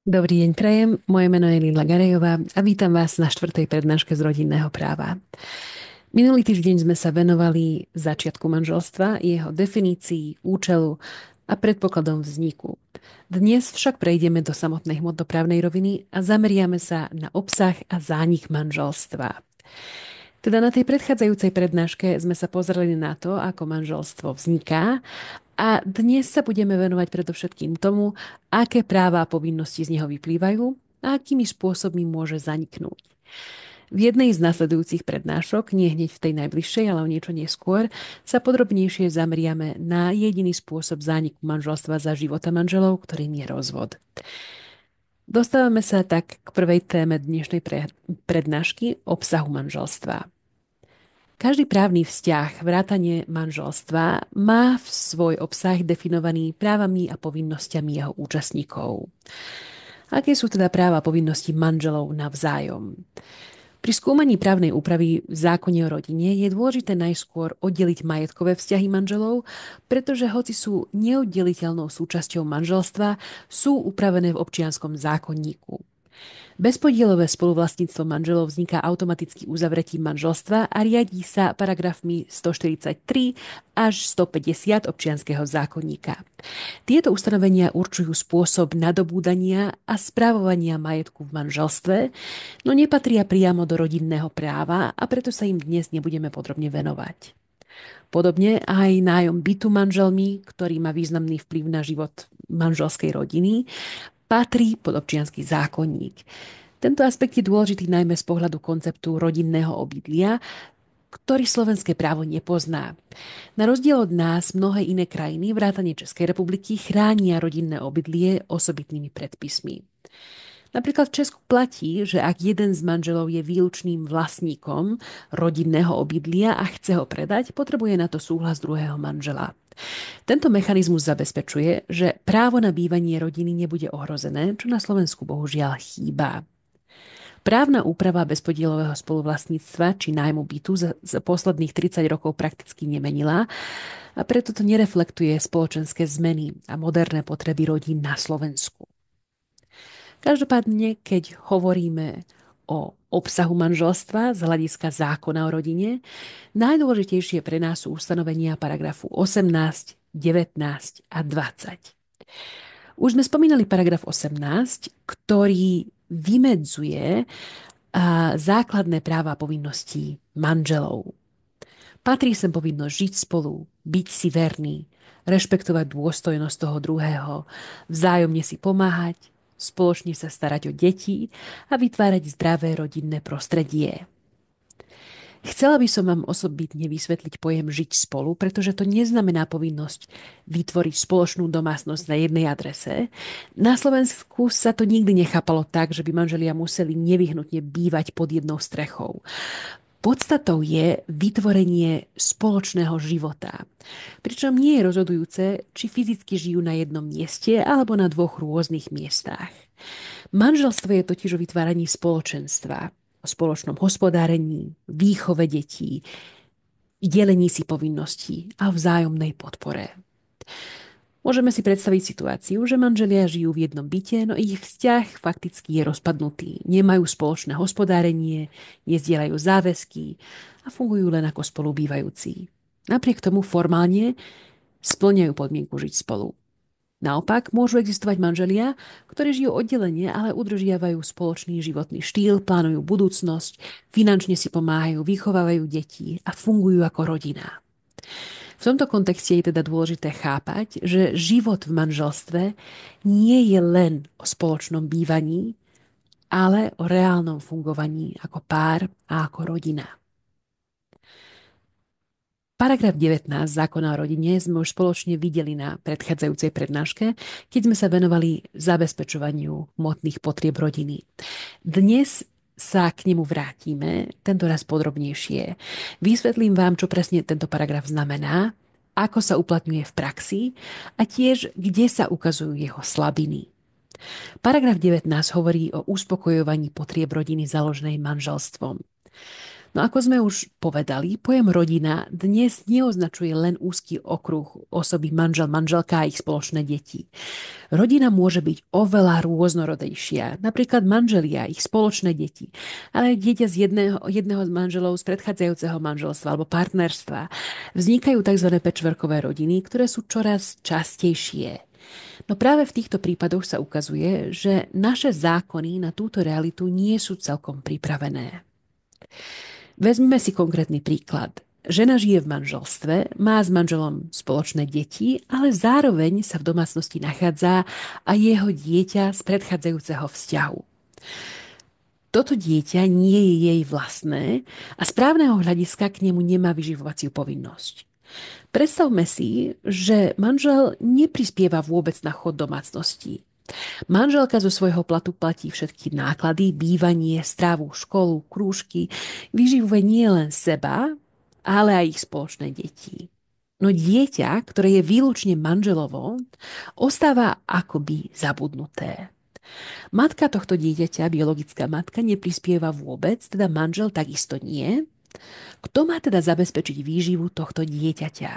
Dobrý deň, prajem. Moje meno je Lila Garejová a vítam vás na štvrtej prednáške z rodinného práva. Minulý týždeň sme sa venovali začiatku manželstva, jeho definícii, účelu a predpokladom vzniku. Dnes však prejdeme do samotnej hmotnoprávnej roviny a zameriame sa na obsah a zánik manželstva. Teda na tej predchádzajúcej prednáške sme sa pozreli na to, ako manželstvo vzniká a dnes sa budeme venovať predovšetkým tomu, aké práva a povinnosti z neho vyplývajú a akými spôsobmi môže zaniknúť. V jednej z nasledujúcich prednášok, nie hneď v tej najbližšej, ale o niečo neskôr, sa podrobnejšie zameriame na jediný spôsob zániku manželstva za života manželov, ktorým je rozvod. Dostávame sa tak k prvej téme dnešnej prednášky obsahu manželstva. Každý právny vzťah, vrátane manželstva, má v svoj obsah definovaný právami a povinnosťami jeho účastníkov. Aké sú teda práva a povinnosti manželov navzájom? Pri skúmaní právnej úpravy v zákone o rodine je dôležité najskôr oddeliť majetkové vzťahy manželov, pretože hoci sú neoddeliteľnou súčasťou manželstva, sú upravené v občianskom zákonníku. Bezpodielové spoluvlastníctvo manželov vzniká automaticky uzavretím manželstva a riadí sa paragrafmi 143 až 150 občianskeho zákonníka. Tieto ustanovenia určujú spôsob nadobúdania a správovania majetku v manželstve, no nepatria priamo do rodinného práva a preto sa im dnes nebudeme podrobne venovať. Podobne aj nájom bytu manželmi, ktorý má významný vplyv na život manželskej rodiny, patrí pod občiansky zákonník. Tento aspekt je dôležitý najmä z pohľadu konceptu rodinného obydlia, ktorý slovenské právo nepozná. Na rozdiel od nás mnohé iné krajiny, vrátane Českej republiky, chránia rodinné obydlie osobitnými predpismi. Napríklad v Česku platí, že ak jeden z manželov je výlučným vlastníkom rodinného obydlia a chce ho predať, potrebuje na to súhlas druhého manžela. Tento mechanizmus zabezpečuje, že právo na bývanie rodiny nebude ohrozené, čo na Slovensku bohužiaľ chýba. Právna úprava bezpodielového spoluvlastníctva či nájmu bytu za posledných 30 rokov prakticky nemenila a preto to nereflektuje spoločenské zmeny a moderné potreby rodín na Slovensku. Každopádne, keď hovoríme o obsahu manželstva z hľadiska zákona o rodine, najdôležitejšie pre nás sú ustanovenia paragrafu 18, 19 a 20. Už sme spomínali paragraf 18, ktorý vymedzuje základné práva a povinnosti manželov. Patrí sem povinnosť žiť spolu, byť si verný, rešpektovať dôstojnosť toho druhého, vzájomne si pomáhať, spoločne sa starať o deti a vytvárať zdravé rodinné prostredie. Chcela by som vám osobitne vysvetliť pojem žiť spolu, pretože to neznamená povinnosť vytvoriť spoločnú domácnosť na jednej adrese. Na Slovensku sa to nikdy nechápalo tak, že by manželia museli nevyhnutne bývať pod jednou strechou. Podstatou je vytvorenie spoločného života. Pričom nie je rozhodujúce, či fyzicky žijú na jednom mieste alebo na dvoch rôznych miestach. Manželstvo je totiž o vytváraní spoločenstva, o spoločnom hospodárení, výchove detí, delení si povinností a vzájomnej podpore. Môžeme si predstaviť situáciu, že manželia žijú v jednom byte, no ich vzťah fakticky je rozpadnutý. Nemajú spoločné hospodárenie, nezdieľajú záväzky a fungujú len ako spolubývajúci. Napriek tomu formálne splňajú podmienku žiť spolu. Naopak, môžu existovať manželia, ktorí žijú oddelenie, ale udržiavajú spoločný životný štýl, plánujú budúcnosť, finančne si pomáhajú, vychovávajú deti a fungujú ako rodina. V tomto kontexte je teda dôležité chápať, že život v manželstve nie je len o spoločnom bývaní, ale o reálnom fungovaní ako pár a ako rodina. Paragraf 19 zákona o rodine sme už spoločne videli na predchádzajúcej prednáške, keď sme sa venovali zabezpečovaniu hmotných potrieb rodiny. Dnes sa k nemu vrátime, tento raz podrobnejšie. Vysvetlím vám, čo presne tento paragraf znamená, ako sa uplatňuje v praxi a tiež, kde sa ukazujú jeho slabiny. Paragraf 19 hovorí o uspokojovaní potrieb rodiny založenej manželstvom. No ako sme už povedali, pojem rodina dnes neoznačuje len úzky okruh osoby manžel, manželka a ich spoločné deti. Rodina môže byť oveľa rôznorodejšia, napríklad manželia, ich spoločné deti, ale aj dieťa z jedného z manželov z predchádzajúceho manželstva alebo partnerstva. Vznikajú tzv. Patchworkové rodiny, ktoré sú čoraz častejšie. No práve v týchto prípadoch sa ukazuje, že naše zákony na túto realitu nie sú celkom pripravené. Vezmeme si konkrétny príklad. Žena žije v manželstve, má s manželom spoločné deti, ale zároveň sa v domácnosti nachádza a jeho dieťa z predchádzajúceho vzťahu. Toto dieťa nie je jej vlastné a z právneho hľadiska k nemu nemá vyživovaciu povinnosť. Predstavme si, že manžel neprispieva vôbec na chod domácnosti. Manželka zo svojho platu platí všetky náklady, bývanie, strávu, školu, krúžky, vyživuje nie len seba, ale aj ich spoločné deti. No dieťa, ktoré je výlučne manželovo, ostáva akoby zabudnuté. Matka tohto dieťaťa, biologická matka, neprispieva vôbec, teda manžel takisto nie. Kto má teda zabezpečiť výživu tohto dieťaťa?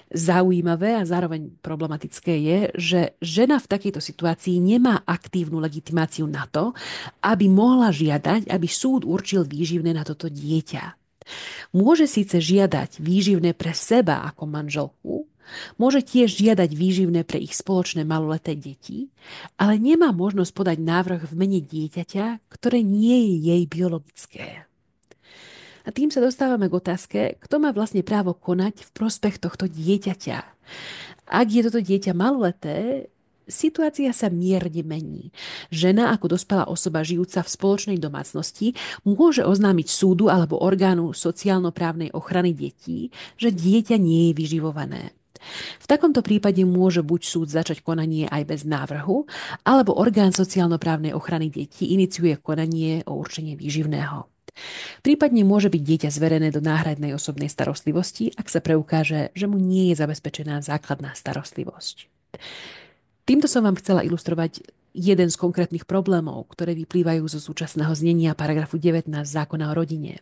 Zaujímavé a zároveň problematické je, že žena v takejto situácii nemá aktívnu legitimáciu na to, aby mohla žiadať, aby súd určil výživné na toto dieťa. Môže síce žiadať výživné pre seba ako manželku, môže tiež žiadať výživné pre ich spoločné maloleté deti, ale nemá možnosť podať návrh v mene dieťaťa, ktoré nie je jej biologické. A tým sa dostávame k otázke, kto má vlastne právo konať v prospech tohto dieťaťa. Ak je toto dieťa maloleté, situácia sa mierne mení. Žena ako dospelá osoba žijúca v spoločnej domácnosti môže oznámiť súdu alebo orgánu sociálno-právnej ochrany detí, že dieťa nie je vyživované. V takomto prípade môže buď súd začať konanie aj bez návrhu, alebo orgán sociálno-právnej ochrany detí iniciuje konanie o určenie výživného. Prípadne môže byť dieťa zverené do náhradnej osobnej starostlivosti, ak sa preukáže, že mu nie je zabezpečená základná starostlivosť. Týmto som vám chcela ilustrovať jeden z konkrétnych problémov, ktoré vyplývajú zo súčasného znenia paragrafu 19 zákona o rodine.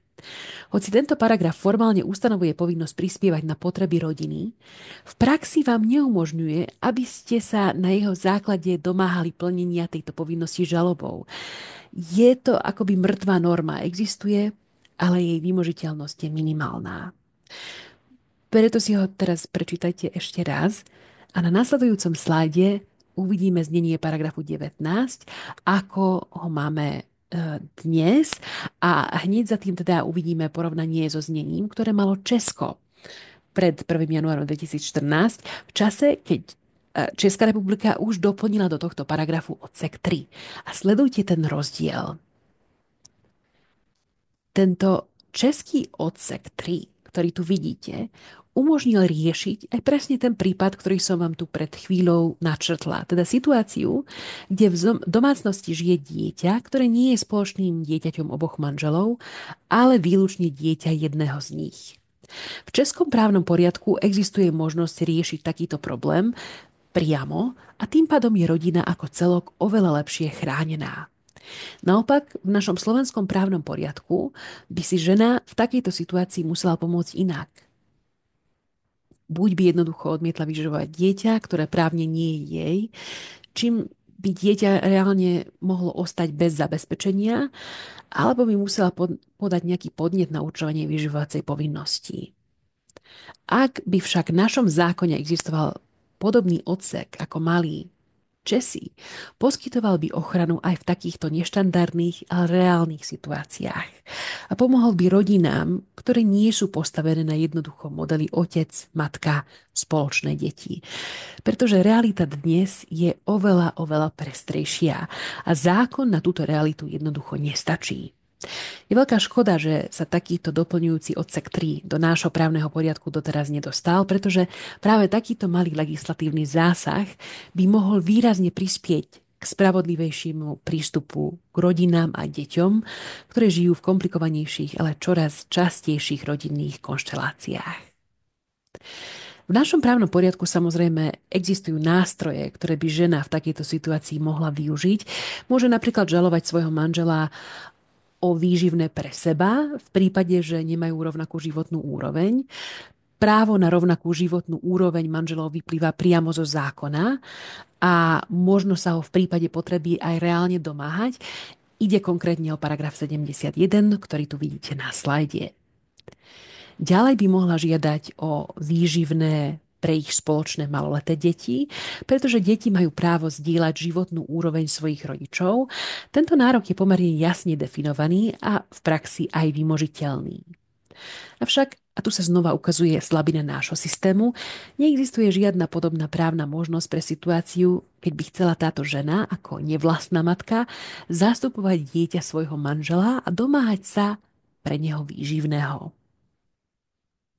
Hoci tento paragraf formálne ustanovuje povinnosť prispievať na potreby rodiny, v praxi vám neumožňuje, aby ste sa na jeho základe domáhali plnenia tejto povinnosti žalobou. Je to akoby mŕtvá norma, existuje, ale jej vymožiteľnosť je minimálna. Preto si ho teraz prečítajte ešte raz a na nasledujúcom slajde uvidíme znenie paragrafu 19, ako ho máme dnes a hneď za tým teda uvidíme porovnanie so znením, ktoré malo Česko pred 1. januárom 2014 v čase, keď Česká republika už doplnila do tohto paragrafu odsek 3. A sledujte ten rozdiel. Tento český odsek 3, ktorý tu vidíte, umožnil riešiť aj presne ten prípad, ktorý som vám tu pred chvíľou načrtla. Teda situáciu, kde v domácnosti žije dieťa, ktoré nie je spoločným dieťaťom oboch manželov, ale výlučne dieťa jedného z nich. V českom právnom poriadku existuje možnosť riešiť takýto problém priamo a tým pádom je rodina ako celok oveľa lepšie chránená. Naopak, v našom slovenskom právnom poriadku by si žena v takejto situácii musela pomôcť inak. Buď by jednoducho odmietla vyživovať dieťa, ktoré právne nie je jej, čím by dieťa reálne mohlo ostať bez zabezpečenia, alebo by musela podať nejaký podnet na určovanie vyživovacej povinnosti. Ak by však v našom zákone existoval podobný odsek, ako mali Česi, poskytoval by ochranu aj v takýchto neštandardných, ale reálnych situáciách. A pomohol by rodinám, ktoré nie sú postavené na jednoduchom modeli otec, matka, spoločné deti. Pretože realita dnes je oveľa, oveľa prestrejšia a zákon na túto realitu jednoducho nestačí. Je veľká škoda, že sa takýto doplňujúci odsek 3 do nášho právneho poriadku doteraz nedostal, pretože práve takýto malý legislatívny zásah by mohol výrazne prispieť k spravodlivejšiemu prístupu k rodinám a deťom, ktoré žijú v komplikovanejších, ale čoraz častejších rodinných konšteláciách. V našom právnom poriadku samozrejme existujú nástroje, ktoré by žena v takejto situácii mohla využiť. Môže napríklad žalovať svojho manžela o výživné pre seba v prípade, že nemajú rovnakú životnú úroveň. Právo na rovnakú životnú úroveň manželov vyplýva priamo zo zákona a možno sa ho v prípade potreby aj reálne domáhať. Ide konkrétne o paragraf 71, ktorý tu vidíte na slajde. Ďalej by mohla žiadať o výživné pre ich spoločné maloleté deti, pretože deti majú právo zdieľať životnú úroveň svojich rodičov. Tento nárok je pomerne jasne definovaný a v praxi aj vymožiteľný. Avšak, a tu sa znova ukazuje slabina nášho systému, neexistuje žiadna podobná právna možnosť pre situáciu, keď by chcela táto žena, ako nevlastná matka, zastupovať dieťa svojho manžela a domáhať sa pre neho výživného.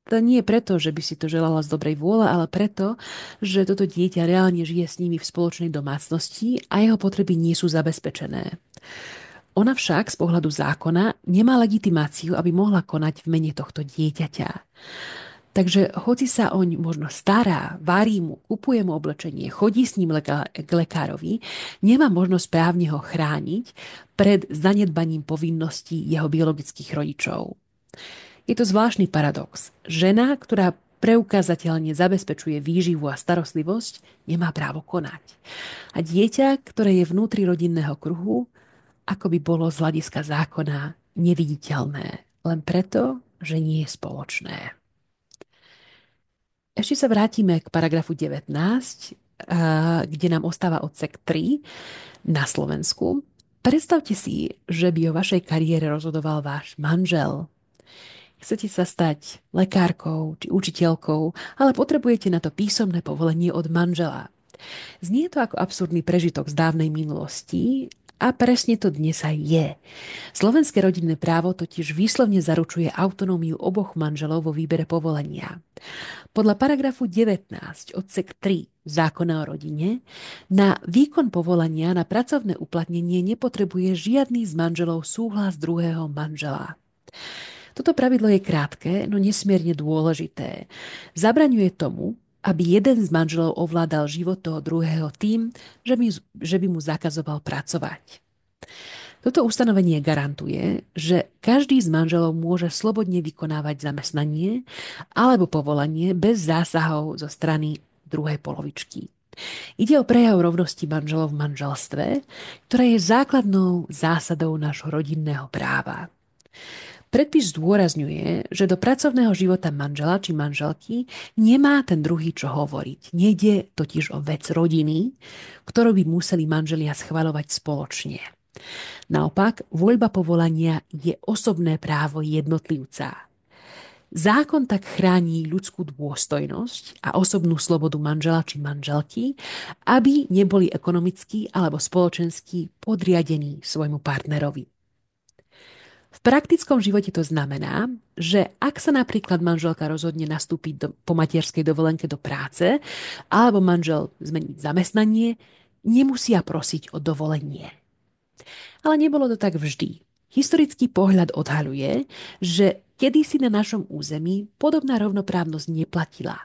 To nie je preto, že by si to želala z dobrej vôle, ale preto, že toto dieťa reálne žije s nimi v spoločnej domácnosti a jeho potreby nie sú zabezpečené. Ona však z pohľadu zákona nemá legitimáciu, aby mohla konať v mene tohto dieťaťa. Takže hoci sa oň možno stará, varí mu, kupuje mu oblečenie, chodí s ním k lekárovi, nemá možnosť právne ho chrániť pred zanedbaním povinností jeho biologických rodičov. Je to zvláštny paradox. Žena, ktorá preukázateľne zabezpečuje výživu a starostlivosť, nemá právo konať. A dieťa, ktoré je vnútri rodinného kruhu, ako by bolo z hľadiska zákona neviditeľné, len preto, že nie je spoločné. Ešte sa vrátime k paragrafu 19, kde nám ostáva odsek 3 na Slovensku. Predstavte si, že by o vašej kariére rozhodoval váš manžel. Chcete sa stať lekárkou či učiteľkou, ale potrebujete na to písomné povolenie od manžela. Znie to ako absurdný prežitok z dávnej minulosti a presne to dnes aj je. Slovenské rodinné právo totiž výslovne zaručuje autonómiu oboch manželov vo výbere povolenia. Podľa paragrafu 19 odsek 3 zákona o rodine na výkon povolania na pracovné uplatnenie nepotrebuje žiadny z manželov súhlas druhého manžela. Toto pravidlo je krátke, no nesmierne dôležité. Zabraňuje tomu, aby jeden z manželov ovládal život toho druhého tým, že by mu zakazoval pracovať. Toto ustanovenie garantuje, že každý z manželov môže slobodne vykonávať zamestnanie alebo povolanie bez zásahov zo strany druhej polovičky. Ide o prejav rovnosti manželov v manželstve, ktoré je základnou zásadou nášho rodinného práva. Predpis zdôrazňuje, že do pracovného života manžela či manželky nemá ten druhý čo hovoriť. Nejde totiž o vec rodiny, ktorú by museli manželia schvaľovať spoločne. Naopak, voľba povolania je osobné právo jednotlivca. Zákon tak chráni ľudskú dôstojnosť a osobnú slobodu manžela či manželky, aby neboli ekonomicky alebo spoločensky podriadení svojmu partnerovi. V praktickom živote to znamená, že ak sa napríklad manželka rozhodne nastúpiť po materskej dovolenke do práce alebo manžel zmeniť zamestnanie, nemusia prosiť o dovolenie. Ale nebolo to tak vždy. Historický pohľad odhaľuje, že kedysi na našom území podobná rovnoprávnosť neplatila.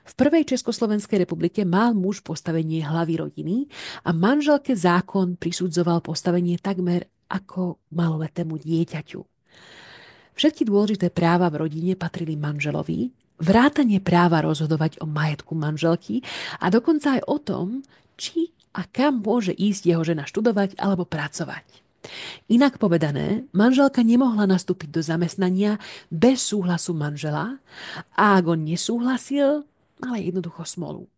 V prvej Československej republike mal muž postavenie hlavy rodiny a manželke zákon prisudzoval postavenie takmer ako maloletému dieťaťu. Všetky dôležité práva v rodine patrili manželovi, vrátane práva rozhodovať o majetku manželky a dokonca aj o tom, či a kam môže ísť jeho žena študovať alebo pracovať. Inak povedané, manželka nemohla nastúpiť do zamestnania bez súhlasu manžela a ak on nesúhlasil, ale jednoducho smolu.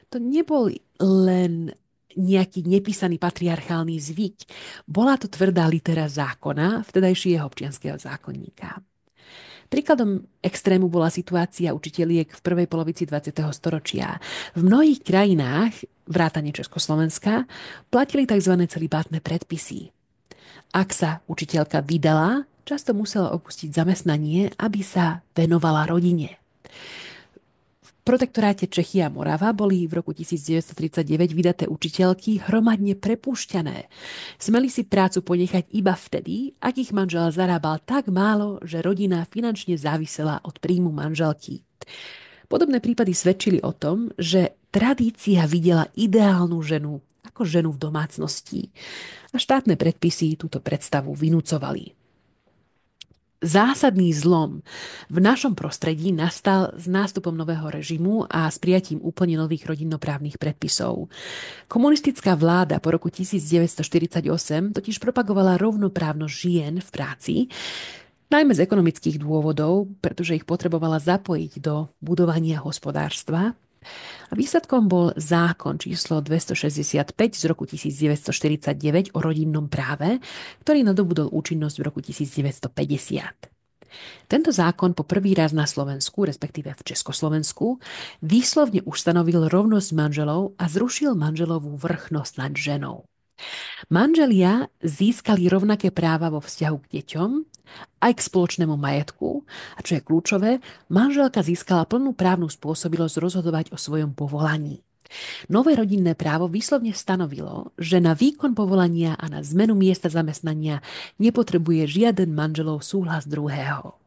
To nebol len nejaký nepísaný patriarchálny zvyk. Bola to tvrdá litera zákona vtedajšieho občianskeho zákonníka. Príkladom extrému bola situácia učiteliek v prvej polovici 20. storočia. V mnohých krajinách, vrátane Československa, platili tzv. Celibátne predpisy. Ak sa učiteľka vydala, často musela opustiť zamestnanie, aby sa venovala rodine. V protektoráte Čechy a Morava boli v roku 1939 vydaté učiteľky hromadne prepúšťané. Smeli si prácu ponechať iba vtedy, ak ich manžel zarábal tak málo, že rodina finančne závisela od príjmu manželky. Podobné prípady svedčili o tom, že tradícia videla ideálnu ženu ako ženu v domácnosti. A štátne predpisy túto predstavu vynúcovali. Zásadný zlom v našom prostredí nastal s nástupom nového režimu a s prijatím úplne nových rodinnoprávnych predpisov. Komunistická vláda po roku 1948 totiž propagovala rovnoprávnosť žien v práci, najmä z ekonomických dôvodov, pretože ich potrebovala zapojiť do budovania hospodárstva. A výsledkom bol zákon číslo 265 z roku 1949 o rodinnom práve, ktorý nadobudol účinnosť v roku 1950. Tento zákon po prvý raz na Slovensku, respektíve v Československu, výslovne ustanovil rovnosť manželov a zrušil manželovú vrchnosť nad ženou. Manželia získali rovnaké práva vo vzťahu k deťom aj k spoločnému majetku a čo je kľúčové, manželka získala plnú právnu spôsobilosť rozhodovať o svojom povolaní. Nové rodinné právo výslovne stanovilo, že na výkon povolania a na zmenu miesta zamestnania nepotrebuje žiaden manželov súhlas druhého.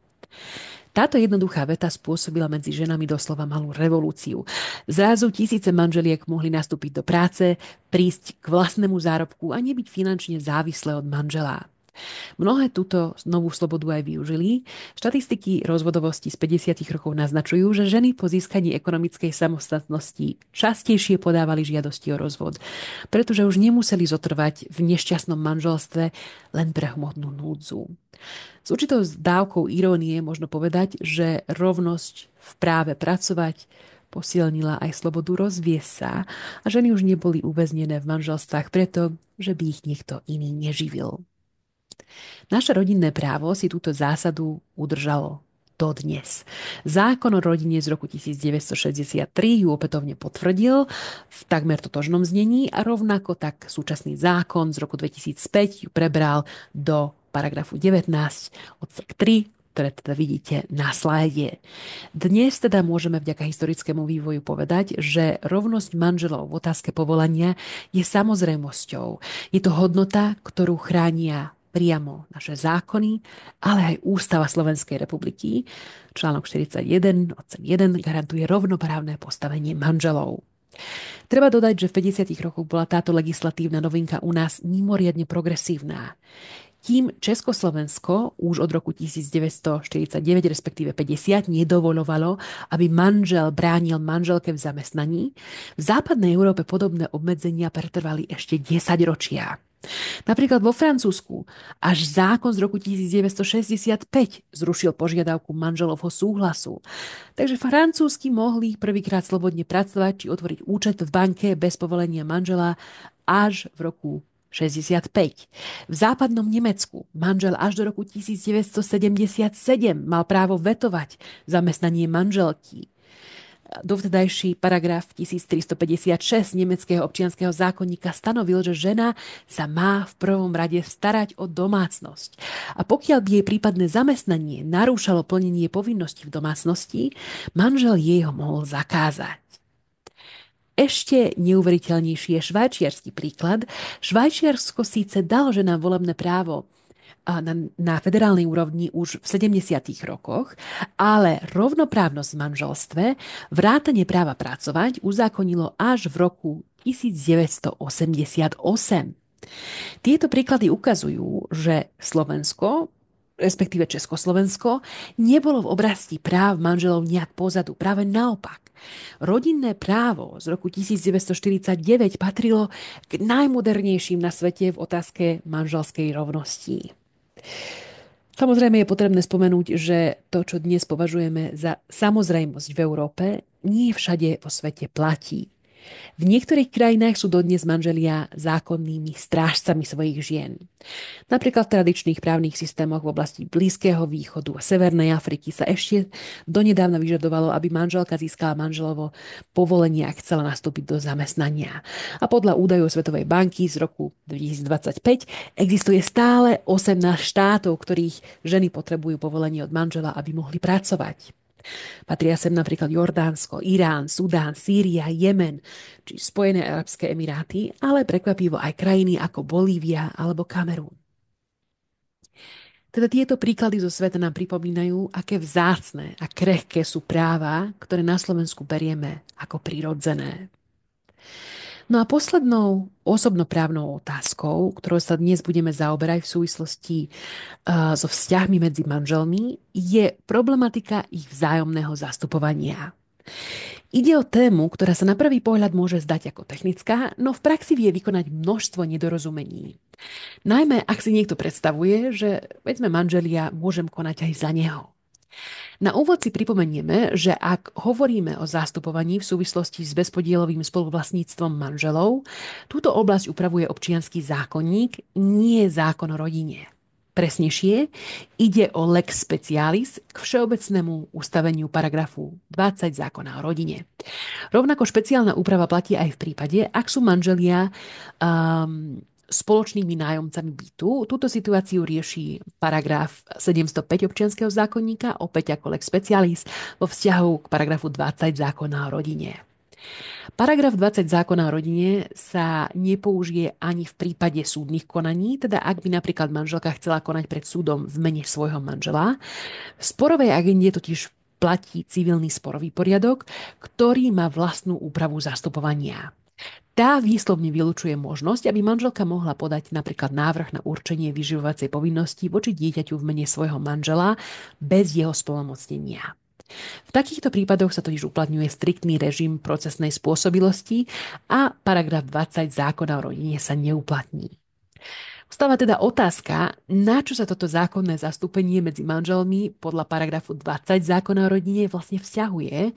Táto jednoduchá veta spôsobila medzi ženami doslova malú revolúciu. Zrazu tisíce manželiek mohli nastúpiť do práce, prísť k vlastnému zárobku a nebyť finančne závislé od manžela. Mnohé túto novú slobodu aj využili. Štatistiky rozvodovosti z 50. rokov naznačujú, že ženy po získaní ekonomickej samostatnosti častejšie podávali žiadosti o rozvod, pretože už nemuseli zotrvať v nešťastnom manželstve len pre hmotnú núdzu. S určitou dávkou irónie možno povedať, že rovnosť v práve pracovať posilnila aj slobodu rozviesť sa a ženy už neboli uväznené v manželstvách preto, že by ich niekto iný neživil. Naše rodinné právo si túto zásadu udržalo dodnes. Zákon o rodine z roku 1963 ju opätovne potvrdil v takmer totožnom znení a rovnako tak súčasný zákon z roku 2005 ju prebral do paragrafu 19 odsek 3, ktoré teda vidíte na slajde. Dnes teda môžeme vďaka historickému vývoju povedať, že rovnosť manželov v otázke povolania je samozrejmosťou. Je to hodnota, ktorú chránia priamo naše zákony, ale aj Ústava Slovenskej republiky. Článok 41 odsek 1 garantuje rovnoprávne postavenie manželov. Treba dodať, že v 50. rokoch bola táto legislatívna novinka u nás mimoriadne progresívna. Kým Československo už od roku 1949, respektíve 50, nedovoľovalo, aby manžel bránil manželke v zamestnaní, v západnej Európe podobné obmedzenia pretrvali ešte 10 ročia. Napríklad vo Francúzsku až zákon z roku 1965 zrušil požiadavku manželovho súhlasu. Takže francúzsky mohli prvýkrát slobodne pracovať či otvoriť účet v banke bez povolenia manžela až v roku 65. V západnom Nemecku manžel až do roku 1977 mal právo vetovať zamestnanie manželky. Dovtedajší paragraf 1356 nemeckého občianskeho zákonníka stanovil, že žena sa má v prvom rade starať o domácnosť. A pokiaľ by jej prípadné zamestnanie narúšalo plnenie povinností v domácnosti, manžel jej ho mohol zakázať. Ešte neuveriteľnejší je švajčiarsky príklad. Švajčiarsko síce dalo ženám volebné právo na federálnej úrovni už v 70. rokoch, ale rovnoprávnosť v manželstve, vrátane práva pracovať, uzákonilo až v roku 1988. Tieto príklady ukazujú, že Slovensko, respektíve Československo, nebolo v oblasti práv manželov nejak pozadu. Práve naopak. Rodinné právo z roku 1949 patrilo k najmodernejším na svete v otázke manželskej rovnosti. Samozrejme je potrebné spomenúť, že to, čo dnes považujeme za samozrejmosť v Európe, nie všade vo svete platí. V niektorých krajinách sú dodnes manželia zákonnými strážcami svojich žien. Napríklad v tradičných právnych systémoch v oblasti Blízkeho východu a Severnej Afriky sa ešte donedávna vyžadovalo, aby manželka získala manželovo povolenie, ak chcela nastúpiť do zamestnania. A podľa údajov Svetovej banky z roku 2025 existuje stále 18 štátov, ktorých ženy potrebujú povolenie od manžela, aby mohli pracovať. Patria sem napríklad Jordánsko, Irán, Sudán, Sýria, Jemen či Spojené arabské emiráty, ale prekvapivo aj krajiny ako Bolívia alebo Kamerún. Teda tieto príklady zo sveta nám pripomínajú, aké vzácne a krehké sú práva, ktoré na Slovensku berieme ako prirodzené. No a poslednou osobnoprávnou otázkou, ktorou sa dnes budeme zaoberať v súvislosti so vzťahmi medzi manželmi, je problematika ich vzájomného zastupovania. Ide o tému, ktorá sa na prvý pohľad môže zdať ako technická, no v praxi vie vykonať množstvo nedorozumení. Najmä ak si niekto predstavuje, že veď sme manželia, môžem konať aj za neho. Na úvod si pripomenieme, že ak hovoríme o zastupovaní v súvislosti s bezpodielovým spoluvlastníctvom manželov, túto oblasť upravuje občiansky zákonník, nie zákon o rodine. Presnejšie, ide o lex specialis k všeobecnému ustaveniu paragrafu 20 zákona o rodine. Rovnako špeciálna úprava platí aj v prípade, ak sú manželia spoločnými nájomcami bytu. Túto situáciu rieši paragraf 705 občianskeho zákonníka, opäť ako lex specialis, vo vzťahu k paragrafu 20 zákona o rodine. Paragraf 20 zákona o rodine sa nepoužije ani v prípade súdnych konaní, teda ak by napríklad manželka chcela konať pred súdom v mene svojho manžela. V sporovej agende totiž platí civilný sporový poriadok, ktorý má vlastnú úpravu zastupovania. Tá výslovne vylučuje možnosť, aby manželka mohla podať napríklad návrh na určenie vyživovacej povinnosti voči dieťaťu v mene svojho manžela bez jeho spolomocnenia. V takýchto prípadoch sa totiž uplatňuje striktný režim procesnej spôsobilosti a paragraf 20 zákona o rodine sa neuplatní. Vstáva teda otázka, na čo sa toto zákonné zastúpenie medzi manželmi podľa paragrafu 20 zákona o rodine vlastne vzťahuje,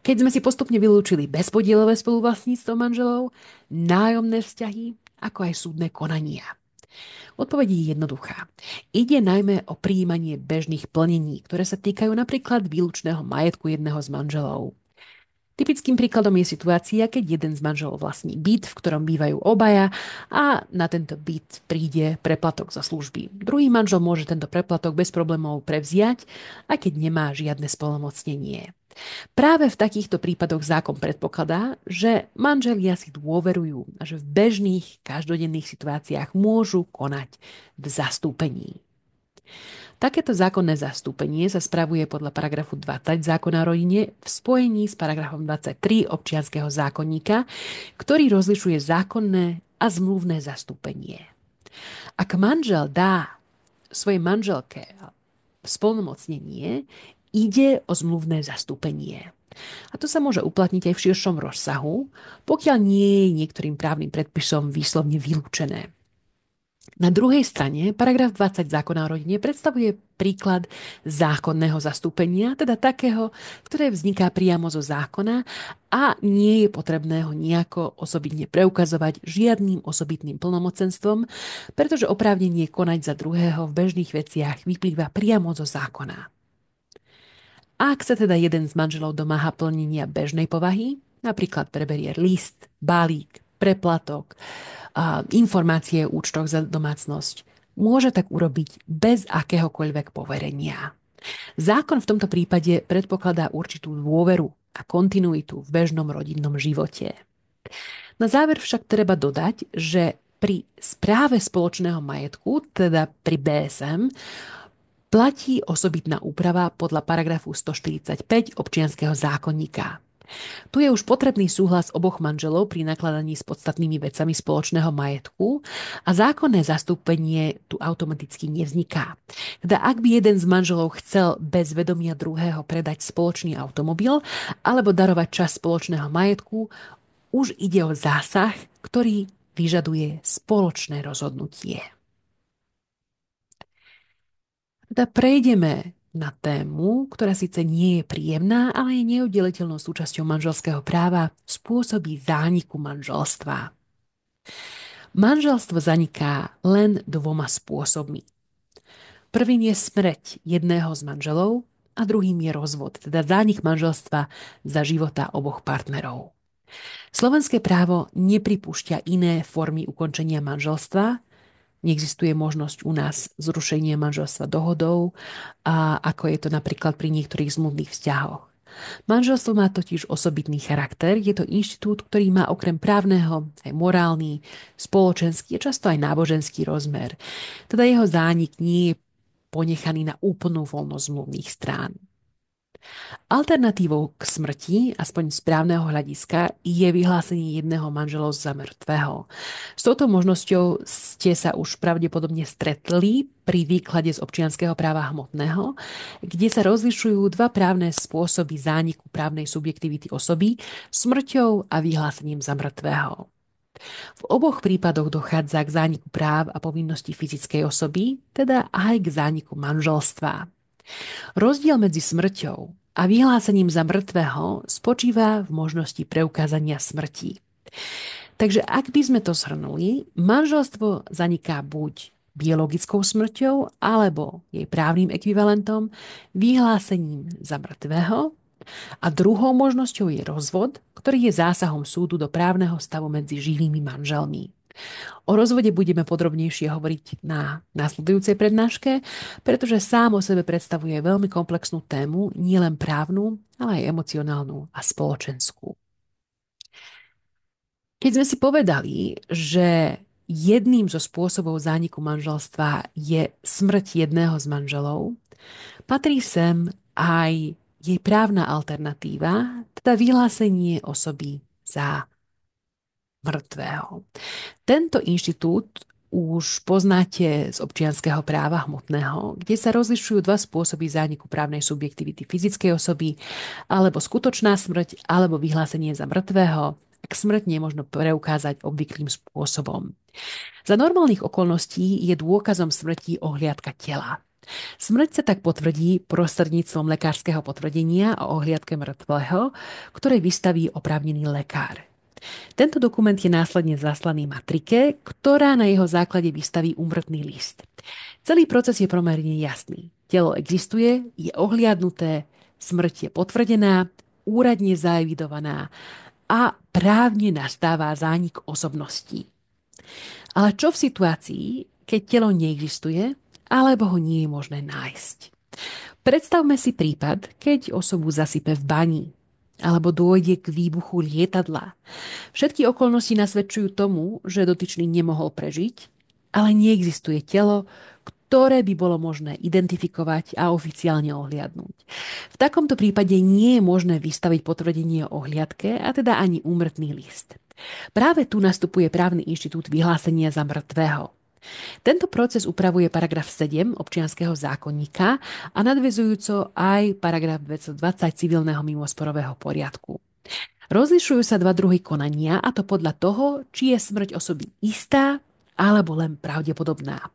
keď sme si postupne vylúčili bezpodielové spoluvlastníctvo manželov, nájomné vzťahy, ako aj súdne konania. Odpoveď je jednoduchá. Ide najmä o prijímanie bežných plnení, ktoré sa týkajú napríklad výlučného majetku jedného z manželov. Typickým príkladom je situácia, keď jeden z manželov vlastní byt, v ktorom bývajú obaja a na tento byt príde preplatok za služby. Druhý manžel môže tento preplatok bez problémov prevziať, aj keď nemá žiadne spolomocnenie. Práve v takýchto prípadoch zákon predpokladá, že manželia si dôverujú a že v bežných, každodenných situáciách môžu konať v zastúpení. Takéto zákonné zastúpenie sa spravuje podľa paragrafu 20 zákona o rodine v spojení s paragrafom 23 občianskeho zákonníka, ktorý rozlišuje zákonné a zmluvné zastúpenie. Ak manžel dá svojej manželke spolnomocnenie, ide o zmluvné zastúpenie. A to sa môže uplatniť aj v širšom rozsahu, pokiaľ nie je niektorým právnym predpisom výslovne vylúčené. Na druhej strane, paragraf 20 zákona o rodine predstavuje príklad zákonného zastúpenia, teda takého, ktoré vzniká priamo zo zákona a nie je potrebné ho nejako osobitne preukazovať žiadnym osobitným plnomocenstvom, pretože oprávnenie konať za druhého v bežných veciach vyplýva priamo zo zákona. Ak sa teda jeden z manželov domáha plnenia bežnej povahy, napríklad preberie list, balík, preplatok, informácie o účtoch za domácnosť, môže tak urobiť bez akéhokoľvek poverenia. Zákon v tomto prípade predpokladá určitú dôveru a kontinuitu v bežnom rodinnom živote. Na záver však treba dodať, že pri správe spoločného majetku, teda pri BSM, platí osobitná úprava podľa paragrafu 145 občianskeho zákonníka. Tu je už potrebný súhlas oboch manželov pri nakladaní s podstatnými vecami spoločného majetku a zákonné zastúpenie tu automaticky nevzniká. Teda ak by jeden z manželov chcel bez vedomia druhého predať spoločný automobil alebo darovať časť spoločného majetku, už ide o zásah, ktorý vyžaduje spoločné rozhodnutie. Teda prejdeme na tému, ktorá síce nie je príjemná, ale je neoddeliteľnou súčasťou manželského práva, spôsobí zániku manželstva. Manželstvo zaniká len dvoma spôsobmi. Prvým je smrť jedného z manželov a druhým je rozvod, teda zánik manželstva za života oboch partnerov. Slovenské právo nepripúšťa iné formy ukončenia manželstva. Neexistuje možnosť u nás zrušenia manželstva dohodou, ako je to napríklad pri niektorých zmluvných vzťahoch. Manželstvo má totiž osobitný charakter, je to inštitút, ktorý má okrem právneho aj morálny, spoločenský a často aj náboženský rozmer. Teda jeho zánik nie je ponechaný na úplnú voľnosť zmluvných strán. Alternatívou k smrti, aspoň z právneho hľadiska, je vyhlásenie jedného manžela za mŕtvého. S touto možnosťou ste sa už pravdepodobne stretli pri výklade z občianskeho práva hmotného, kde sa rozlišujú dva právne spôsoby zániku právnej subjektivity osoby, smrťou a vyhlásením za mŕtvého. V oboch prípadoch dochádza k zániku práv a povinností fyzickej osoby, teda aj k zániku manželstva. Rozdiel medzi smrťou a vyhlásením za mŕtvého spočíva v možnosti preukázania smrti. Takže ak by sme to zhrnuli, manželstvo zaniká buď biologickou smrťou alebo jej právnym ekvivalentom vyhlásením za mŕtvého a druhou možnosťou je rozvod, ktorý je zásahom súdu do právneho stavu medzi živými manželmi. O rozvode budeme podrobnejšie hovoriť na následujúcej prednáške, pretože sám o sebe predstavuje veľmi komplexnú tému, nielen právnu, ale aj emocionálnu a spoločenskú. Keď sme si povedali, že jedným zo spôsobov zániku manželstva je smrť jedného z manželov, patrí sem aj jej právna alternatíva, teda vyhlásenie osoby za mŕtvého. Tento inštitút už poznáte z občianskeho práva hmotného, kde sa rozlišujú dva spôsoby zániku právnej subjektivity fyzickej osoby, alebo skutočná smrť, alebo vyhlásenie za mŕtvého, ak smrť nemôžno preukázať obvyklým spôsobom. Za normálnych okolností je dôkazom smrti ohliadka tela. Smrť sa tak potvrdí prostredníctvom lekárskeho potvrdenia o ohliadke mŕtvého, ktoré vystaví oprávnený lekár. Tento dokument je následne zaslaný matrike, ktorá na jeho základe vystaví úmrtný list. Celý proces je pomerne jasný. Telo existuje, je ohliadnuté, smrť je potvrdená, úradne zaevidovaná a právne nastáva zánik osobností. Ale čo v situácii, keď telo neexistuje, alebo ho nie je možné nájsť? Predstavme si prípad, keď osobu zasype v bani, alebo dôjde k výbuchu lietadla. Všetky okolnosti nasvedčujú tomu, že dotyčný nemohol prežiť, ale neexistuje telo, ktoré by bolo možné identifikovať a oficiálne ohliadnúť. V takomto prípade nie je možné vystaviť potvrdenie o ohliadke, a teda ani úmrtný list. Práve tu nastupuje právny inštitút vyhlásenia za mŕtvého. Tento proces upravuje paragraf 7 občianskeho zákonníka a nadväzujúco aj paragraf 220 civilného mimosporového poriadku. Rozlišujú sa dva druhy konania, a to podľa toho, či je smrť osoby istá alebo len pravdepodobná.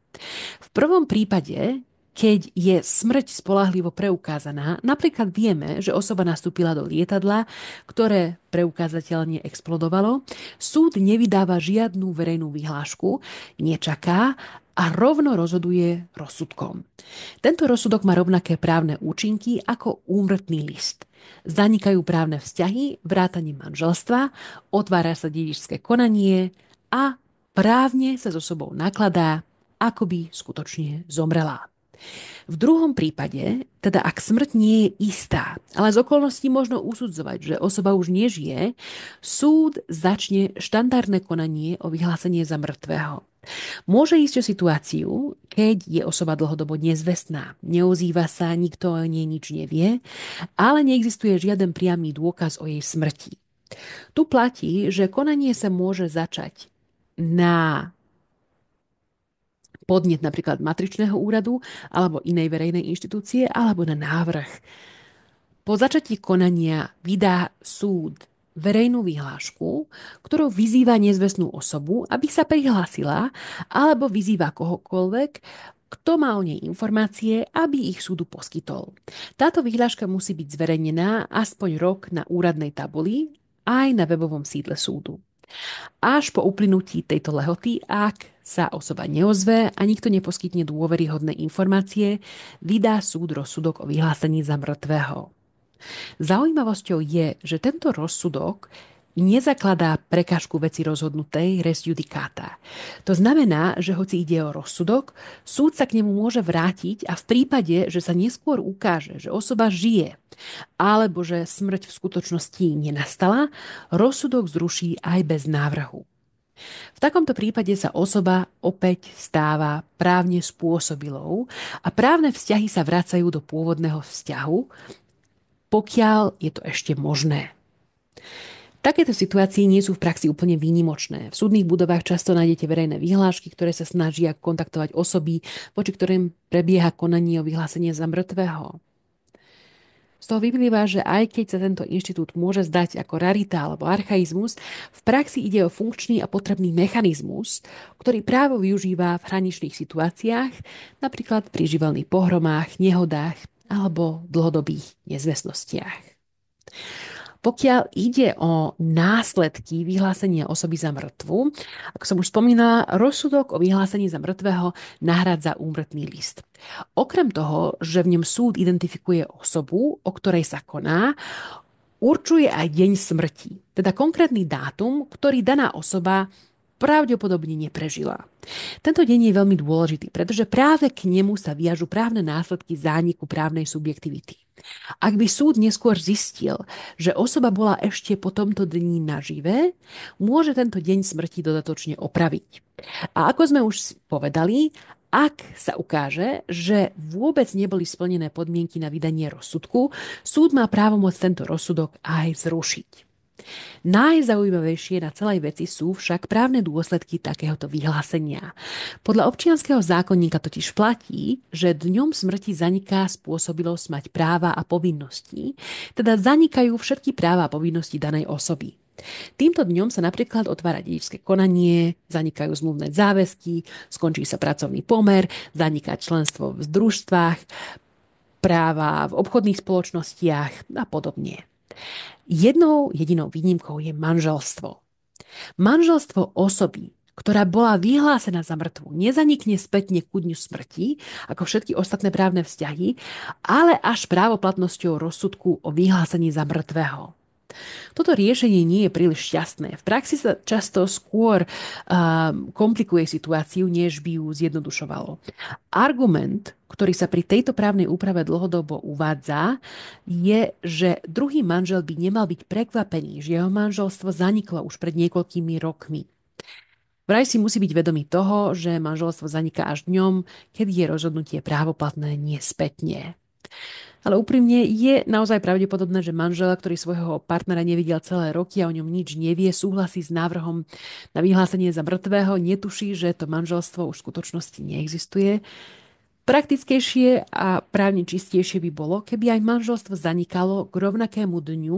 V prvom prípade, keď je smrť spoľahlivo preukázaná, napríklad vieme, že osoba nastúpila do lietadla, ktoré preukázateľne explodovalo, súd nevydáva žiadnu verejnú vyhlášku, nečaká a rovno rozhoduje rozsudkom. Tento rozsudok má rovnaké právne účinky ako úmrtný list. Zanikajú právne vzťahy, vrátanie manželstva, otvára sa dedičské konanie a právne sa s osobou nakladá, ako by skutočne zomrela. V druhom prípade, teda ak smrť nie je istá, ale z okolností možno usudzovať, že osoba už nežije, súd začne štandardné konanie o vyhlásenie za mŕtvého. Môže ísť o situáciu, keď je osoba dlhodobo nezvestná, neozýva sa, nikto o nej nič nevie, ale neexistuje žiaden priamy dôkaz o jej smrti. Tu platí, že konanie sa môže začať na podnet napríklad matričného úradu alebo inej verejnej inštitúcie alebo na návrh. Po začatí konania vydá súd verejnú vyhlášku, ktorou vyzýva nezvestnú osobu, aby sa prihlásila, alebo vyzýva kohokoľvek, kto má o nej informácie, aby ich súdu poskytol. Táto vyhláška musí byť zverejnená aspoň rok na úradnej tabuli aj na webovom sídle súdu. Až po uplynutí tejto lehoty, ak sa osoba neozve a nikto neposkytne dôveryhodné informácie, vydá súd rozsudok o vyhlásení za mŕtvého. Zaujímavosťou je, že tento rozsudok nezakladá prekážku veci rozhodnutej res judicata. To znamená, že hoci ide o rozsudok, súd sa k nemu môže vrátiť a v prípade, že sa neskôr ukáže, že osoba žije alebo že smrť v skutočnosti nenastala, rozsudok zruší aj bez návrhu. V takomto prípade sa osoba opäť stáva právne spôsobilou a právne vzťahy sa vracajú do pôvodného vzťahu, pokiaľ je to ešte možné. Takéto situácie nie sú v praxi úplne výnimočné. V súdnych budovách často nájdete verejné vyhlášky, ktoré sa snažia kontaktovať osoby, voči ktorým prebieha konanie o vyhlásenie za mŕtvého. Z toho vyplýva, že aj keď sa tento inštitút môže zdať ako rarita alebo archaizmus, v praxi ide o funkčný a potrebný mechanizmus, ktorý právo využíva v hraničných situáciách, napríklad pri živelných pohromách, nehodách alebo dlhodobých nezvestnostiach. Pokiaľ ide o následky vyhlásenia osoby za mŕtvu, ako som už spomínala, rozsudok o vyhlásení za mŕtvého nahradza úmrtný list. Okrem toho, že v ňom súd identifikuje osobu, o ktorej sa koná, určuje aj deň smrti, teda konkrétny dátum, ktorý daná osoba pravdepodobne neprežila. Tento deň je veľmi dôležitý, pretože práve k nemu sa viažu právne následky zániku právnej subjektivity. Ak by súd neskôr zistil, že osoba bola ešte po tomto dni nažive, môže tento deň smrti dodatočne opraviť. A ako sme už povedali, ak sa ukáže, že vôbec neboli splnené podmienky na vydanie rozsudku, súd má právomoc tento rozsudok aj zrušiť. Najzaujímavejšie na celej veci sú však právne dôsledky takéhoto vyhlásenia. Podľa občianskeho zákonníka totiž platí, že dňom smrti zaniká spôsobilosť mať práva a povinnosti, teda zanikajú všetky práva a povinnosti danej osoby. Týmto dňom sa napríklad otvára dedičské konanie, zanikajú zmluvné záväzky, skončí sa pracovný pomer, zaniká členstvo v družstvách, práva v obchodných spoločnostiach a podobne. Jednou jedinou výnimkou je manželstvo. Manželstvo osoby, ktorá bola vyhlásená za mŕtvu, nezanikne spätne ku dňu smrti, ako všetky ostatné právne vzťahy, ale až právoplatnosťou rozsudku o vyhlásení za mŕtvého. Toto riešenie nie je príliš šťastné. V praxi sa často skôr komplikuje situáciu, než by ju zjednodušovalo. Argument, ktorý sa pri tejto právnej úprave dlhodobo uvádza, je, že druhý manžel by nemal byť prekvapený, že jeho manželstvo zaniklo už pred niekoľkými rokmi. Vraj si musí byť vedomý toho, že manželstvo zaniká až dňom, keď je rozhodnutie právoplatné nie spätne. Ale úprimne je naozaj pravdepodobné, že manžel, ktorý svojho partnera nevidel celé roky a o ňom nič nevie, súhlasí s návrhom na vyhlásenie za mŕtvého, netuší, že to manželstvo už v skutočnosti neexistuje. Praktickejšie a právne čistejšie by bolo, keby aj manželstvo zanikalo k rovnakému dňu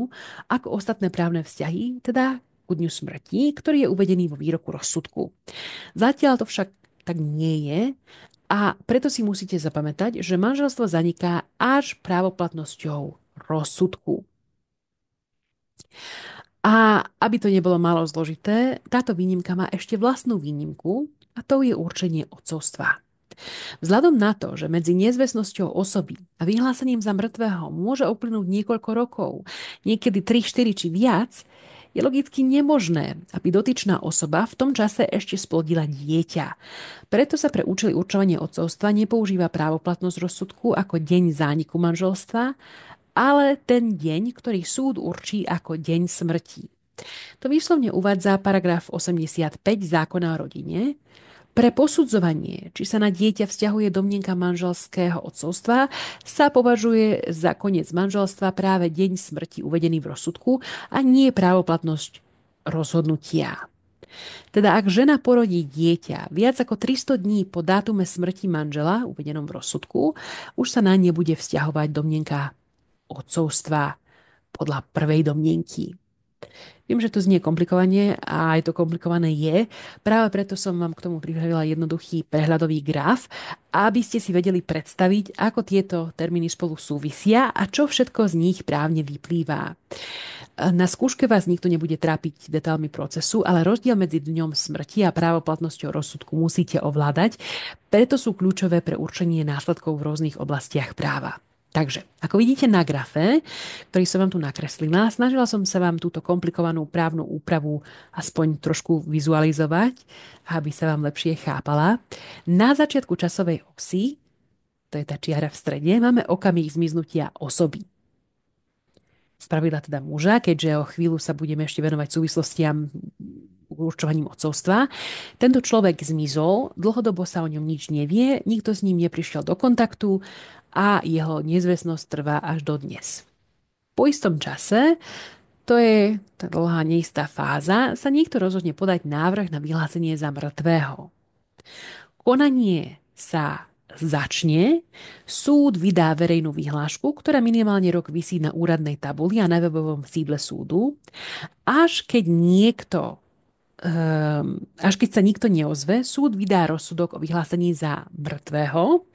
ako ostatné právne vzťahy, teda ku dňu smrti, ktorý je uvedený vo výroku rozsudku. Zatiaľ to však tak nie je a preto si musíte zapamätať, že manželstvo zaniká až právoplatnosťou rozsudku. A aby to nebolo málo zložité, táto výnimka má ešte vlastnú výnimku a to je určenie otcovstva. Vzhľadom na to, že medzi nezvestnosťou osoby a vyhlásením za mŕtvého môže uplynúť niekoľko rokov, niekedy 3, 4 či viac, je logicky nemožné, aby dotyčná osoba v tom čase ešte splodila dieťa. Preto sa pre účely určovania otcovstva nepoužíva právoplatnosť rozsudku ako deň zániku manželstva, ale ten deň, ktorý súd určí ako deň smrti. To výslovne uvádza paragraf 85 zákona o rodine. Pre posudzovanie, či sa na dieťa vzťahuje domnienka manželského otcovstva, sa považuje za koniec manželstva práve deň smrti uvedený v rozsudku a nie právoplatnosť rozhodnutia. Teda ak žena porodí dieťa viac ako 300 dní po dátume smrti manžela, uvedenom v rozsudku, už sa na ne bude vzťahovať domnienka otcovstva podľa prvej domnienky. Viem, že to znie komplikovane a aj to komplikované je. Práve preto som vám k tomu pripravila jednoduchý prehľadový graf, aby ste si vedeli predstaviť, ako tieto termíny spolu súvisia a čo všetko z nich právne vyplýva. Na skúške vás nikto nebude trápiť detailmi procesu, ale rozdiel medzi dňom smrti a právoplatnosťou rozsudku musíte ovládať, preto sú kľúčové pre určenie následkov v rôznych oblastiach práva. Takže, ako vidíte na grafe, ktorý som vám tu nakreslila, snažila som sa vám túto komplikovanú právnu úpravu aspoň trošku vizualizovať, aby sa vám lepšie chápala. Na začiatku časovej osy, to je tá čiara v strede, máme okamih zmiznutia osoby. Spravidla teda muža, keďže o chvíľu sa budeme ešte venovať súvislostiam určovaním otcovstva. Tento človek zmizol, dlhodobo sa o ňom nič nevie, nikto s ním neprišiel do kontaktu a jeho nezvestnosť trvá až do dnes. po istom čase, to je tá dlhá neistá fáza, sa niekto rozhodne podať návrh na vyhlásenie za mŕtvého. Konanie sa začne, súd vydá verejnú vyhlášku, ktorá minimálne rok visí na úradnej tabuli a na webovom sídle súdu, až keď niekto až keď sa nikto neozve, súd vydá rozsudok o vyhlásení za mŕtvého,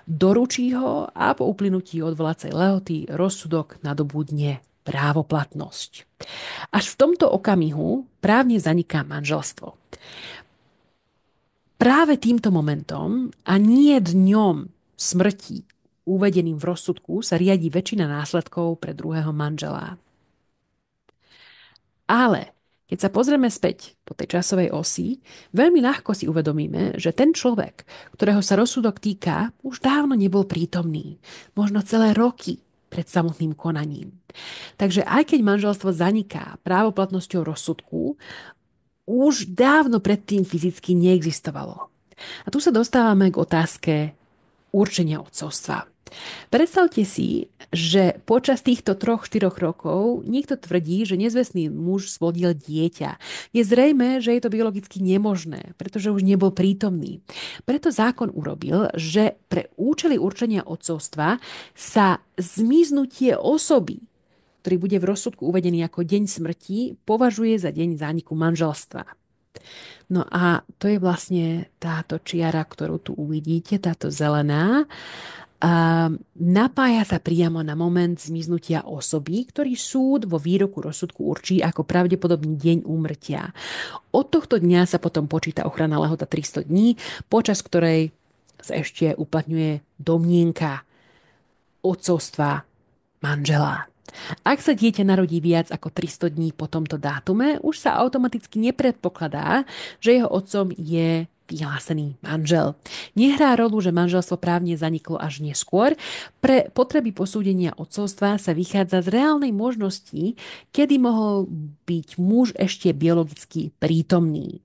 doručí ho a po uplynutí odvolacej lehoty rozsudok nadobudne právoplatnosť. Až v tomto okamihu právne zaniká manželstvo. Práve týmto momentom a nie dňom smrti uvedeným v rozsudku sa riadi väčšina následkov pre druhého manžela. Ale keď sa pozrieme späť po tej časovej osi, veľmi ľahko si uvedomíme, že ten človek, ktorého sa rozsudok týka, už dávno nebol prítomný. Možno celé roky pred samotným konaním. Takže aj keď manželstvo zaniká právoplatnosťou rozsudku, už dávno predtým fyzicky neexistovalo. A tu sa dostávame k otázke určenia otcovstva. Predstavte si, že počas týchto 3-4 rokov niekto tvrdí, že nezvestný muž splodil dieťa. Je zrejmé, že je to biologicky nemožné, pretože už nebol prítomný. Preto zákon urobil, že pre účely určenia otcovstva sa zmiznutie osoby, ktorý bude v rozsudku uvedený ako deň smrti, považuje za deň zániku manželstva. No a to je vlastne táto čiara, ktorú tu uvidíte, táto zelená. Napája sa priamo na moment zmiznutia osoby, ktorý súd vo výroku rozsudku určí ako pravdepodobný deň úmrtia. Od tohto dňa sa potom počíta ochranná lehota 300 dní, počas ktorej sa ešte uplatňuje domnienka otcovstva manžela. Ak sa dieťa narodí viac ako 300 dní po tomto dátume, už sa automaticky nepredpokladá, že jeho otcom je vyhlásený manžel. Nehrá rolu, že manželstvo právne zaniklo až neskôr. Pre potreby posúdenia otcovstva sa vychádza z reálnej možnosti, kedy mohol byť muž ešte biologicky prítomný.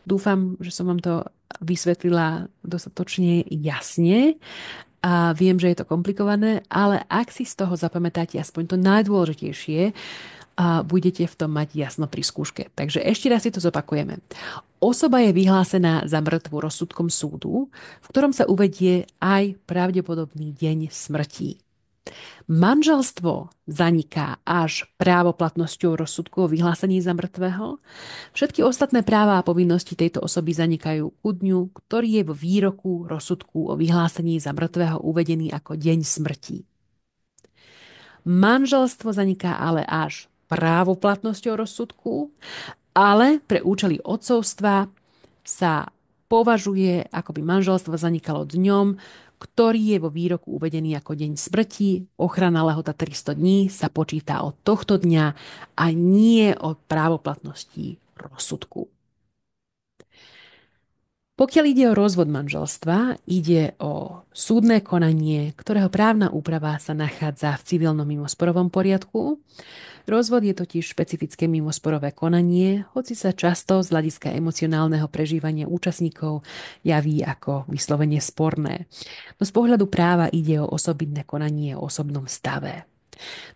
Dúfam, že som vám to vysvetlila dostatočne jasne. A viem, že je to komplikované, ale ak si z toho zapamätáte aspoň to najdôležitejšie, a budete v tom mať jasno pri skúške. Takže ešte raz si to zopakujeme. Osoba je vyhlásená za mŕtvu rozsudkom súdu, v ktorom sa uvedie aj pravdepodobný deň smrti. Manželstvo zaniká až právoplatnosťou rozsudku o vyhlásení za mŕtvého. Všetky ostatné práva a povinnosti tejto osoby zanikajú ku dňu, ktorý je vo výroku rozsudku o vyhlásení za mŕtvého uvedený ako deň smrti. Manželstvo zaniká ale až právoplatnosťou rozsudku, ale pre účely otcovstva sa považuje, ako by manželstvo zanikalo dňom, ktorý je vo výroku uvedený ako deň smrti. Ochranná lehota 300 dní sa počíta od tohto dňa a nie od právoplatnosti rozsudku. Pokiaľ ide o rozvod manželstva, ide o súdne konanie, ktorého právna úprava sa nachádza v civilnom mimosporovom poriadku. Rozvod je totiž špecifické mimosporové konanie, hoci sa často z hľadiska emocionálneho prežívania účastníkov javí ako vyslovene sporné. No z pohľadu práva ide o osobitné konanie o osobnom stave.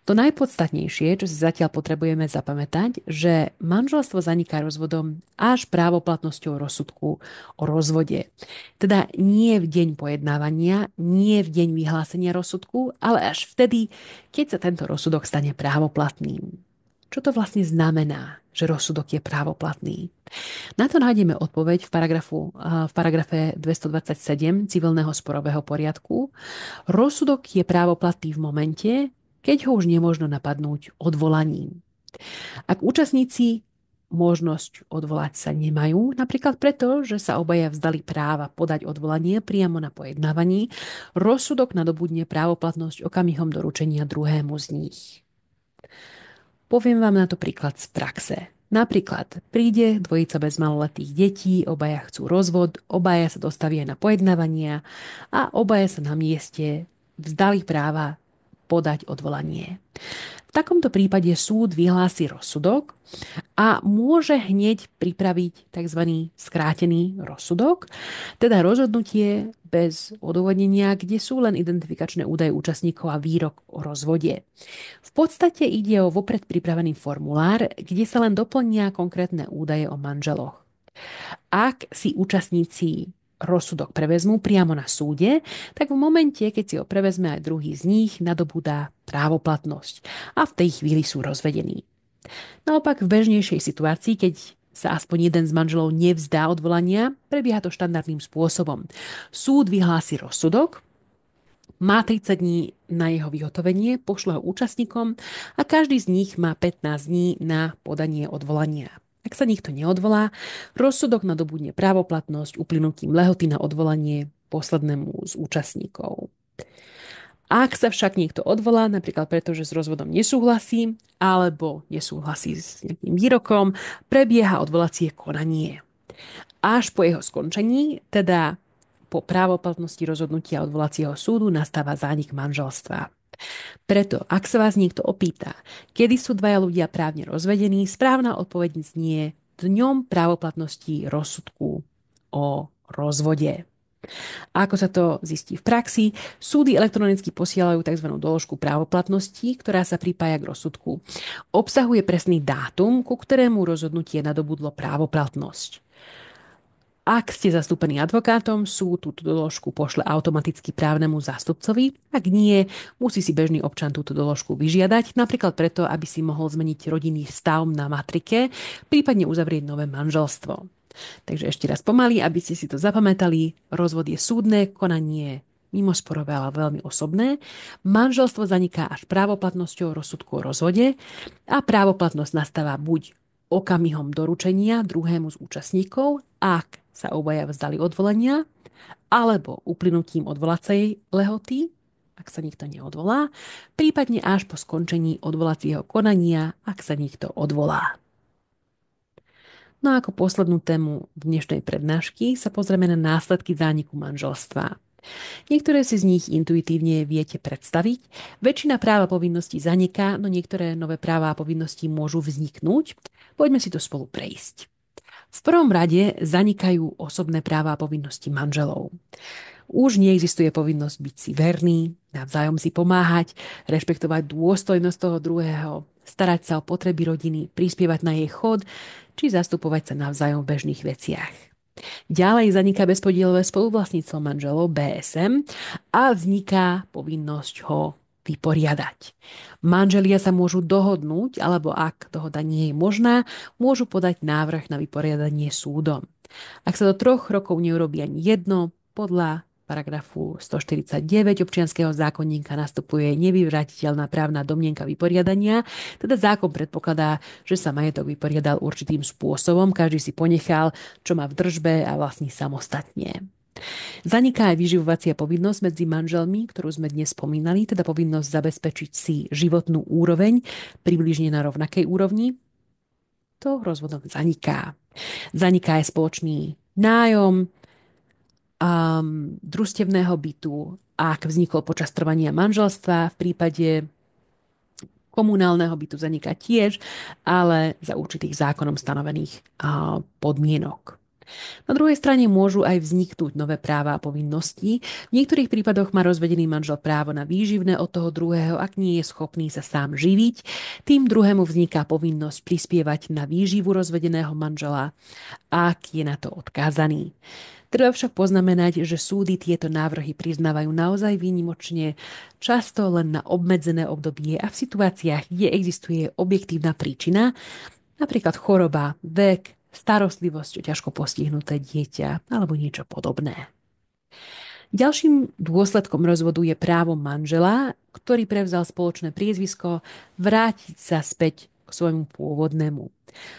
To najpodstatnejšie, čo si zatiaľ potrebujeme zapamätať, že manželstvo zaniká rozvodom až právoplatnosťou rozsudku o rozvode. Teda nie v deň pojednávania, nie v deň vyhlásenia rozsudku, ale až vtedy, keď sa tento rozsudok stane právoplatným. Čo to vlastne znamená, že rozsudok je právoplatný? Na to nájdeme odpoveď v paragrafe 227 civilného sporového poriadku. Rozsudok je právoplatný v momente, keď ho už nemožno napadnúť odvolaním. Ak účastníci možnosť odvolať sa nemajú, napríklad preto, že sa obaja vzdali práva podať odvolanie priamo na pojednávaní, rozsudok nadobudne právoplatnosť okamihom doručenia druhému z nich. Poviem vám na to príklad z praxe. Napríklad príde dvojica bez maloletých detí, obaja chcú rozvod, obaja sa dostavia na pojednávania a obaja sa na mieste vzdali práva podať odvolanie. V takomto prípade súd vyhlási rozsudok a môže hneď pripraviť tzv. Skrátený rozsudok, teda rozhodnutie bez odôvodnenia, kde sú len identifikačné údaje účastníkov a výrok o rozvode. V podstate ide o vopred pripravený formulár, kde sa len doplnia konkrétne údaje o manželoch. Ak si účastníci rozsudok prevezmú priamo na súde, tak v momente, keď si ho prevezme aj druhý z nich, nadobúda právoplatnosť a v tej chvíli sú rozvedení. Naopak v bežnejšej situácii, keď sa aspoň jeden z manželov nevzdá odvolania, prebieha to štandardným spôsobom. Súd vyhlási rozsudok, má 30 dní na jeho vyhotovenie, pošle ho účastníkom a každý z nich má 15 dní na podanie odvolania. Ak sa nikto neodvolá, rozsudok nadobudne právoplatnosť uplynutím lehoty na odvolanie poslednému z účastníkov. Ak sa však niekto odvolá, napríklad preto, že s rozvodom nesúhlasí, alebo nesúhlasí s nejakým výrokom, prebieha odvolacie konanie. Až po jeho skončení, teda po právoplatnosti rozhodnutia odvolacieho súdu, nastáva zánik manželstva. Preto, ak sa vás niekto opýta, kedy sú dvaja ľudia právne rozvedení, správna odpoveď znie dňom právoplatnosti rozsudku o rozvode. A ako sa to zistí v praxi, súdy elektronicky posielajú tzv. Doložku právoplatnosti, ktorá sa pripája k rozsudku. Obsahuje presný dátum, ku ktorému rozhodnutie nadobudlo právoplatnosť. Ak ste zastúpení advokátom, súd túto doložku pošle automaticky právnemu zástupcovi. Ak nie, musí si bežný občan túto doložku vyžiadať, napríklad preto, aby si mohol zmeniť rodinný stav na matrike, prípadne uzavrieť nové manželstvo. Takže ešte raz pomaly, aby ste si to zapamätali, rozvod je súdne konanie, mimosporové, ale veľmi osobné. Manželstvo zaniká až právoplatnosťou rozsudku o rozvode a právoplatnosť nastáva buď okamihom doručenia druhému z účastníkov, ak sa obaja vzdali odvolania, alebo uplynutím odvolacej lehoty, ak sa nikto neodvolá, prípadne až po skončení odvolacieho konania, ak sa niekto odvolá. No a ako poslednú tému dnešnej prednášky sa pozrieme na následky zániku manželstva. Niektoré si z nich intuitívne viete predstaviť. Väčšina práv a povinností zaniká, no niektoré nové práva a povinnosti môžu vzniknúť. Poďme si to spolu prejsť. V prvom rade zanikajú osobné práva a povinnosti manželov. Už neexistuje povinnosť byť si verný, navzájom si pomáhať, rešpektovať dôstojnosť toho druhého, starať sa o potreby rodiny, prispievať na jej chod, či zastupovať sa navzájom v bežných veciach. Ďalej zaniká bezpodielové spoluvlastníctvo manželov BSM a vzniká povinnosť ho vyporiadať. Manželia sa môžu dohodnúť, alebo ak dohoda nie je možná, môžu podať návrh na vyporiadanie súdom. Ak sa do 3 rokov neurobí ani jedno, podľa paragrafu 149 občianskeho zákonníka nastupuje nevyvratiteľná právna domnienka vyporiadania, teda zákon predpokladá, že sa majetok vyporiadal určitým spôsobom, každý si ponechal, čo má v držbe a vlastní samostatne. Zaniká aj vyživovacia povinnosť medzi manželmi, ktorú sme dnes spomínali, teda povinnosť zabezpečiť si životnú úroveň približne na rovnakej úrovni. To rozvodom zaniká. Zaniká aj spoločný nájom družstevného bytu, ak vznikol počas trvania manželstva, v prípade komunálneho bytu zaniká tiež, ale za určitých zákonom stanovených podmienok. Na druhej strane môžu aj vzniknúť nové práva a povinnosti. V niektorých prípadoch má rozvedený manžel právo na výživné od toho druhého, ak nie je schopný sa sám živiť. Tým druhému vzniká povinnosť prispievať na výživu rozvedeného manžela, ak je na to odkázaný. Treba však poznamenať, že súdy tieto návrhy priznávajú naozaj výnimočne, často len na obmedzené obdobie a v situáciách, kde existuje objektívna príčina, napríklad choroba, vek, starostlivosť o ťažko postihnuté dieťa alebo niečo podobné. Ďalším dôsledkom rozvodu je právo manžela, ktorý prevzal spoločné priezvisko, vrátiť sa späť k svojmu pôvodnému.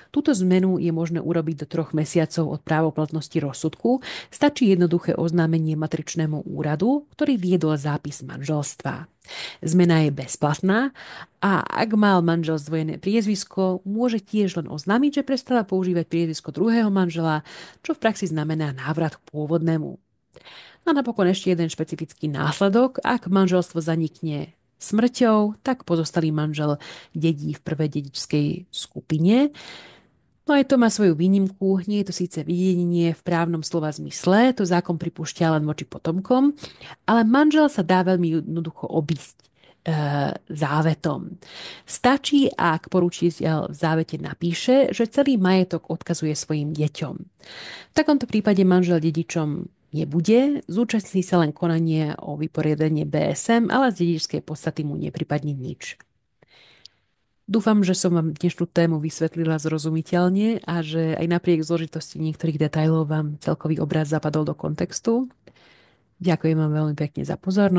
Túto zmenu je možné urobiť do 3 mesiacov od právoplatnosti rozsudku. Stačí jednoduché oznámenie matričnému úradu, ktorý viedol zápis manželstva. Zmena je bezplatná a ak mal manžel zdvojené priezvisko, môže tiež len oznámiť, že prestáva používať priezvisko druhého manžela, čo v praxi znamená návrat k pôvodnému. A napokon ešte jeden špecifický následok, ak manželstvo zanikne smrťou, tak pozostalý manžel dedí v prvej dedičskej skupine. No aj to má svoju výnimku, nie je to síce vydedenie v právnom slova zmysle, to zákon pripúšťa len voči potomkom, ale manžel sa dá veľmi jednoducho obísť závetom. Stačí, ak poručiteľ v závete napíše, že celý majetok odkazuje svojim deťom. V takomto prípade manžel dedičom nebude, zúčastní sa len konanie o vyporiadanie BSM, ale z dedičskej podstaty mu nepripadne nič. Dúfam, že som vám dnešnú tému vysvetlila zrozumiteľne a že aj napriek zložitosti niektorých detailov vám celkový obraz zapadol do kontextu. Ďakujem vám veľmi pekne za pozornosť.